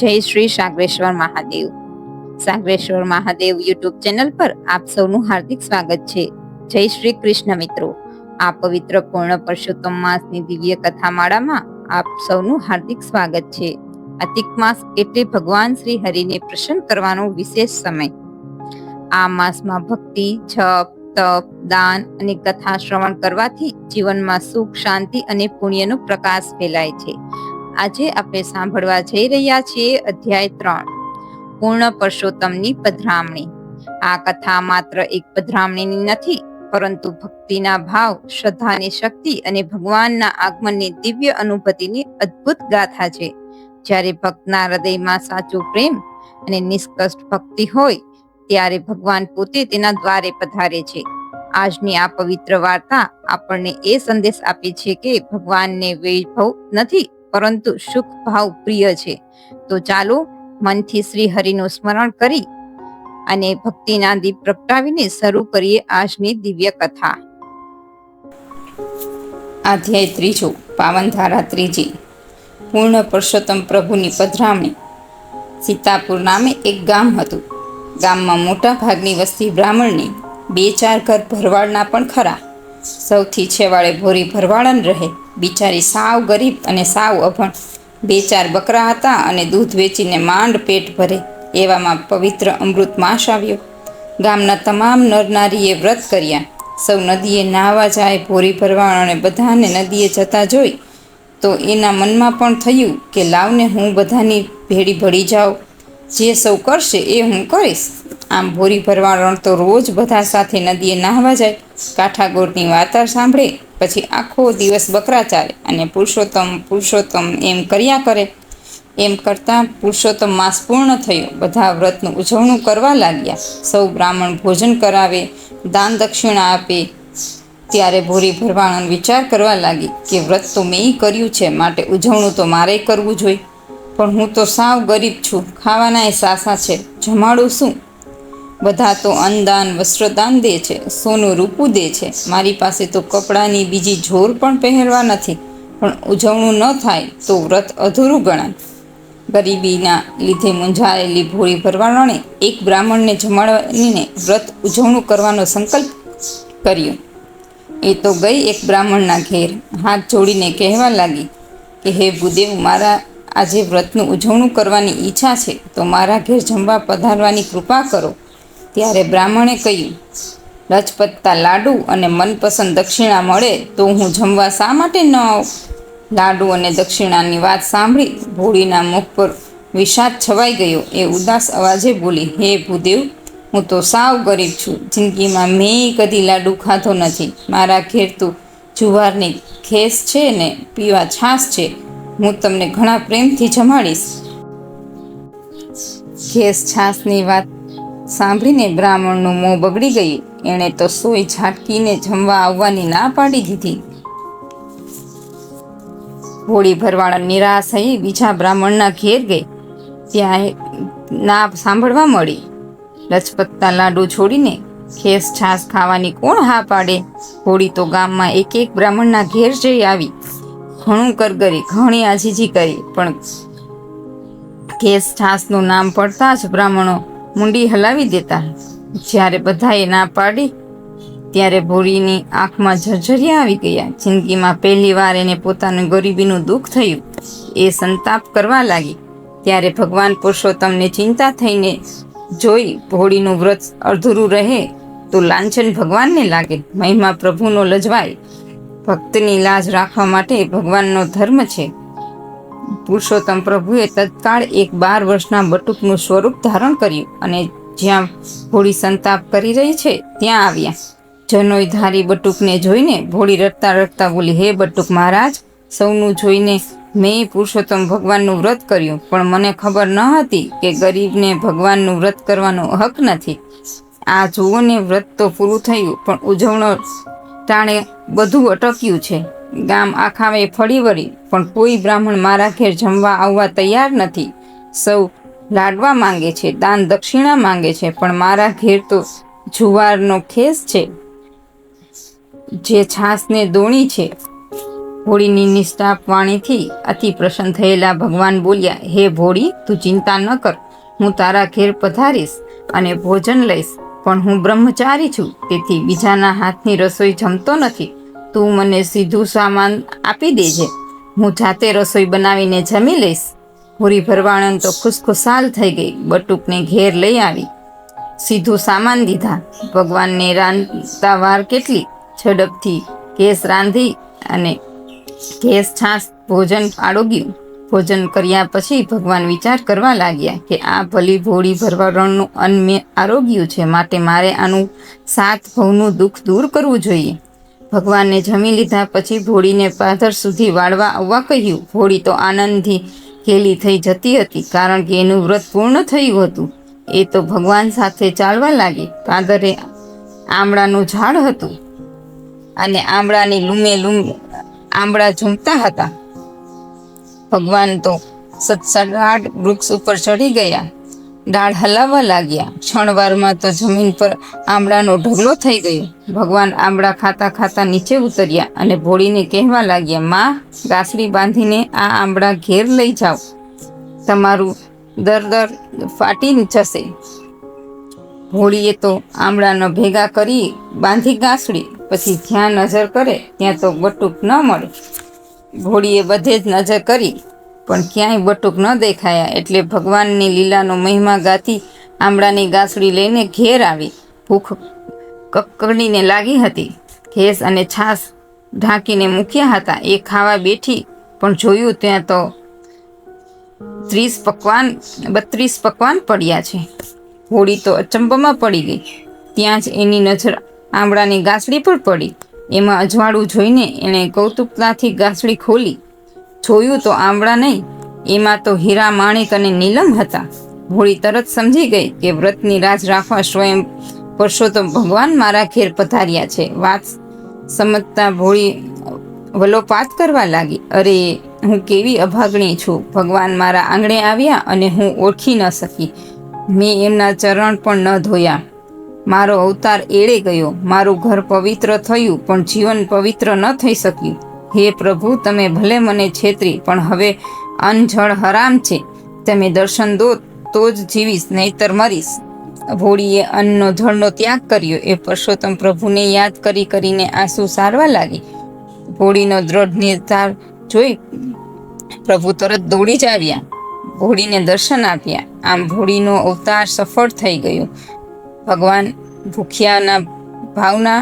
જય Shri સાગરેશ્વર Mahadev. સાગરેશ્વર Mahadev YouTube channel પર આપ સૌનું હાર્દિક સ્વાગત છે. જય શ્રી કૃષ્ણ મિત્રો. આ પવિત્ર પૂર્ણ પુરુષોત્તમ માસની દિવ્ય કથા માળામાં આપ સૌનું હાર્દિક સ્વાગત છે. અધિક માસ એટલે ભગવાન શ્રી હરિને પ્રસન્ન કરવાનો વિશેષ સમય. આ માસમાં ભક્તિ, જપ, તપ, દાન અને કથા શ્રવણ કરવાથી જીવનમાં સુખ, શાંતિ અને પુણ્યનો પ્રકાશ ફેલાય છે. આજે આપણે સાંભળવા જઈ રહ્યા છીએ અધ્યાય 3, પૂર્ણ પુરુષોત્તમની પધરામણી. આ કથા માત્ર એક પધરામણીની નથી, પરંતુ ભક્તિના ભાવ, શ્રદ્ધાની શક્તિ અને ભગવાનના આગમનની દિવ્ય અનુભૂતિની અદ્ભુત ગાથા છે. જ્યારે ભક્તના હૃદયમાં સાચો પ્રેમ અને નિષ્કષ્ટ ભક્તિ હોય ત્યારે ભગવાન પોતે તેના દ્વારે પધારે છે. આજની આ પવિત્ર વાર્તા આપણને એ સંદેશ આપે છે કે ભગવાનને વૈભવ નથી, પરંતુ સુખ ભાવ પ્રિય છે. તો ચાલો મનથી શ્રી હરિનું સ્મરણ કરી અને ભક્તિના દીપ પ્રગટાવીને શરૂ કરીએ આજની દિવ્ય કથા. અધ્યાય 3, પાવનધારા 3. પૂર્ણ પુરુષોત્તમ પ્રભુની પધરામણી. સીતાપુર નામે એક ગામ હતું. ગામમાં મોટા ભાગની વસ્તી બ્રાહ્મણની, 2-4 ઘર ભરવાડના પણ ખરા. સૌથી છેવાડે ભોરી ભરવાડન રહે. બિચારી સાવ ગરીબ અને સાવ અભણ. 2-4 બકરા હતા અને દૂધ વેચીને માંડ પેટ ભરે. એવામાં પવિત્ર અમૃત માસ આવ્યો. ગામના તમામ નરનારીએ વ્રત કર્યા. સૌ નદીએ નાહવા જાય. ભોરી ભરવાડને બધાને નદીએ જતા જોઈ તો એના મનમાં પણ થયું કે લાવને હું બધાની ભેળી ભળી જાઉં. જે સૌ કરશે એ હું કરીશ. આમ ભોરી ભરવાડ તો રોજ બધા સાથે નદીએ નાહવા જાય, કાંઠાગોળની વાર્તા સાંભળે, પછી આખો દિવસ બકરા ચારે અને પુરુષોત્તમ પુરુષોત્તમ એમ કર્યા કરે. એમ કરતાં પુરુષોત્તમ માસ પૂર્ણ થયો. બધા વ્રતનું ઉજવણું કરવા લાગ્યા. સૌ બ્રાહ્મણ ભોજન કરાવે, દાન દક્ષિણા આપે. ત્યારે ભોરી ભરવાડ વિચાર કરવા લાગી કે વ્રત તો મેં કર્યું છે, માટે ઉજવણું તો મારે કરવું જોઈએ. પણ હું તો સાવ ગરીબ છું, ખાવાના સાસા છે, જમાડું શું? બધા તો અન્નદાન, વસ્ત્રદાન દે છે, સોનું રૂપું દે છે. મારી પાસે તો કપડાની બીજી જોર પણ પહેરવા નથી. પણ ઉજવણું ન થાય તો વ્રત અધૂરું ગણાય. ગરીબીના લીધે મૂંઝાયેલી ભોળી ભરવાડોને એક બ્રાહ્મણને જમાડીને વ્રત ઉજવણું કરવાનો સંકલ્પ કર્યો. એ તો ગઈ એક બ્રાહ્મણના ઘેર. હાથ જોડીને કહેવા લાગી કે હે ભૂદેવ, મારા આજે વ્રતનું ઉજવણું કરવાની ઈચ્છા છે, તો મારા ઘેર જમવા પધારવાની કૃપા કરો. ત્યારે બ્રાહ્મણે કહ્યું, રજપત્તા લાડુ અને મનપસંદ દક્ષિણા મળે તો હું જમવા શા માટે ન આવું? લાડુ અને દક્ષિણાની વાત સાંભળી ભોળીના મુખ પર વિષાદ છવાઈ ગયો. એ ઉદાસ અવાજે બોલી, હે ભૂદેવ, હું તો સાવ ગરીબ છું. જિંદગીમાં મેં કદી લાડુ ખાધો નથી. મારા ઘેર તો જુવારની ખેસ છે ને પીવા છાશ છે. હું તમને ઘણા પ્રેમથી જમાડીશ. ખેસ છાશની વાત સાંભળીને બ્રાહ્મણનું મોં બગડી ગયું. એણે તો સોય ઝાટકીને જમવા આવવાની ના પાડી દીધી. ભોળી ભરવાડ નિરાશ થઈ બીજા બ્રાહ્મણના ઘેર ગઈ. ત્યાં ના સાંભળવા મળી, રજપત્તા લાડુ છોડીને ખેસ છાશ ખાવાની કોણ હા પાડે? ભોળી તો ગામમાં એક બ્રાહ્મણના ઘેર જઈ આવી. ઘણું કરગરી, ઘણી આજીજી કરી, પણ ખેસ છાશનું નામ પડતા જ બ્રાહ્મણો મુંડી હલાવી દેતા. જ્યારે બધાએ ના પાડી ત્યારે ભોળીની આંખમાં ઝરઝરિયા આવી ગયા. જિંદગીમાં પહેલી વાર એને પોતાની ગરીબીનું દુઃખ થયું. એ સંતાપ કરવા લાગી. ત્યારે ભગવાન પુરુષોત્તમને ચિંતા થઈને જોઈ ભોળીનું વ્રત અધૂરું રહે તો લાંછન ભગવાનને લાગે, મહિમા પ્રભુનો લજવાય. ભક્તની લાજ રાખવા માટે ભગવાનનો ધર્મ છે. પુરુષોત્તમ પ્રભુએ તત્કાળ એક 12 વર્ષના બટુકનું સ્વરૂપ ધારણ કર્યું અને જ્યાં ભોળી સંતાપ કરી રહી છે ત્યાં આવ્યા. જનોઈ ધારી બટુકને જોઈને ભોળી રડતા રડતા બોલી, હે બટુક મહારાજ, સૌનું જોઈને મેં પુરુષોત્તમ ભગવાનનું વ્રત કર્યું, પણ મને ખબર ન હતી કે ગરીબને ભગવાનનું વ્રત કરવાનો હક નથી. આ જુઓને, વ્રત તો પૂરું થયું, પણ ઉજવણો ટાણે બધું અટક્યું છે. ગામ આખાએ ફળી વળી, પણ કોઈ બ્રાહ્મણ મારા ઘેર જમવા આવવા તૈયાર નથી. સૌ લાડવા માંગે છે, દાન દક્ષિણા માંગે છે, પણ મારા ઘેર તો જુવારનો ખેસ છે, જે છાશને દોણી છે. ભોળીની નિષ્ઠાપ વાણીથી અતિ પ્રસન્ન થયેલા ભગવાન બોલ્યા, હે ભોળી, તું ચિંતા ન કર, હું તારા ઘેર પધારીશ અને ભોજન લઈશ, પણ હું બ્રહ્મચારી છું, તેથી બીજાના હાથની રસોઈ જમતો નથી. તું મને સીધું સામાન આપી દેજે, હું જાતે રસોઈ બનાવીને જમી લઈશ. ભૂરી ભરવાણન તો ખુશખુશાલ થઈ ગઈ, બટુકને ઘેર લઈ આવી, સીધું સામાન દીધા. ભગવાનને રાંધતા વાર કેટલી, ઝડપથી ઘેસ રાંધી અને ઘેસ છાશ ભોજન આડોગ્યું. ભોજન કર્યા પછી ભગવાન વિચાર કરવા લાગ્યા કે આ ભલી ભોળી ભરવાડનું અન્ન મેં આરોગ્યું છે, માટે મારે આનું 7 ભવનું દુઃખ દૂર કરવું જોઈએ. ભગવાનને જમી લીધા પછી ભોળીને પાદર સુધી વાળવા આવવા કહ્યું. ભોળી તો આનંદથી ઘેલી થઈ જતી હતી, કારણ કે એનું વ્રત પૂર્ણ થયું હતું. એ તો ભગવાન સાથે ચાલવા લાગી. પાદરે આંબળાનું ઝાડ હતું અને આંબળાની લૂમે લૂમ આંબળા ઝૂમતા હતા. ભગવાન તો સડસડાટ વૃક્ષ ઉપર ચડી ગયા, ડાળ હલાવવા લાગ્યા. ક્ષણવારમાં તો જમીન પર આંબળાનો ઢગલો થઈ ગયો. ભગવાન આંબળા ખાતા ખાતા નીચે ઉતર્યા અને ભોળીને કહેવા લાગ્યા, માં, ગાસડી બાંધીને આ આંબળા ઘેર લઈ જાઓ, તમારું દર ફાટી જશે. ભોળીએ તો આંબળાનો ભેગા કરી બાંધી ગાસડી, પછી જ્યાં નજર કરે ત્યાં તો બટુક ન મળે. ભોળીએ બધે જ નજર કરી, પણ ક્યાંય બટુક ન દેખાયા. એટલે ભગવાનની લીલાનો મહિમા ગાતી આંબળાની ગાસડી લઈને ઘેર આવી. ભૂખ કકડીને લાગી હતી. ઘેસ અને છાશ ઢાંકીને મૂક્યા હતા. એ ખાવા બેઠી, પણ જોયું ત્યાં તો 32 પકવાન પડ્યા છે. ભોળી તો અચંબામાં પડી ગઈ. ત્યાં જ એની નજર આંબળાની ગાસડી પર પડી. એમાં અજવાળું જોઈને એણે કૌતુકતાથી ગાસડી ખોલી. જોયું તો આંબળા નહીં, એમાં તો હીરા, માણેક અને નીલમ હતા. ભોળી તરત સમજી ગઈ કે વ્રતની રાજ રાખવા સ્વયં પુરુષોત્તમ ભગવાન મારા ઘેર પધાર્યા છે. વાત સમજતા ભોળી વલોપાત કરવા લાગી. અરે, હું કેવી અભાગણી છું! ભગવાન મારા આંગણે આવ્યા અને હું ઓળખી ન શકી. મેં એમના ચરણ પણ ન ધોયા. મારો અવતાર એળે ગયો. મારું ઘર પવિત્ર થયું, પણ જીવન પવિત્ર ન થઈ શક્યું. હે પ્રભુ, તમે ભલે મને છેતરી, પણ હવે અન્ન જળ હરામ છે. તમે દર્શન દો તો જ જીવીશ, નહીતર મરીશ. ભોળીએ અન્નનો જળનો ત્યાગ કર્યો. એ પુરુષોત્તમ પ્રભુને યાદ કરીને આંસુ સારવા લાગી. ભોળીનો દ્રઢ નિર્ધાર જોઈ પ્રભુ તરત દોડી જ આવ્યા, ભોળીને દર્શન આપ્યા. આમ ભોળીનો અવતાર સફળ થઈ ગયો. ભગવાન ભૂખ્યાના ભાવના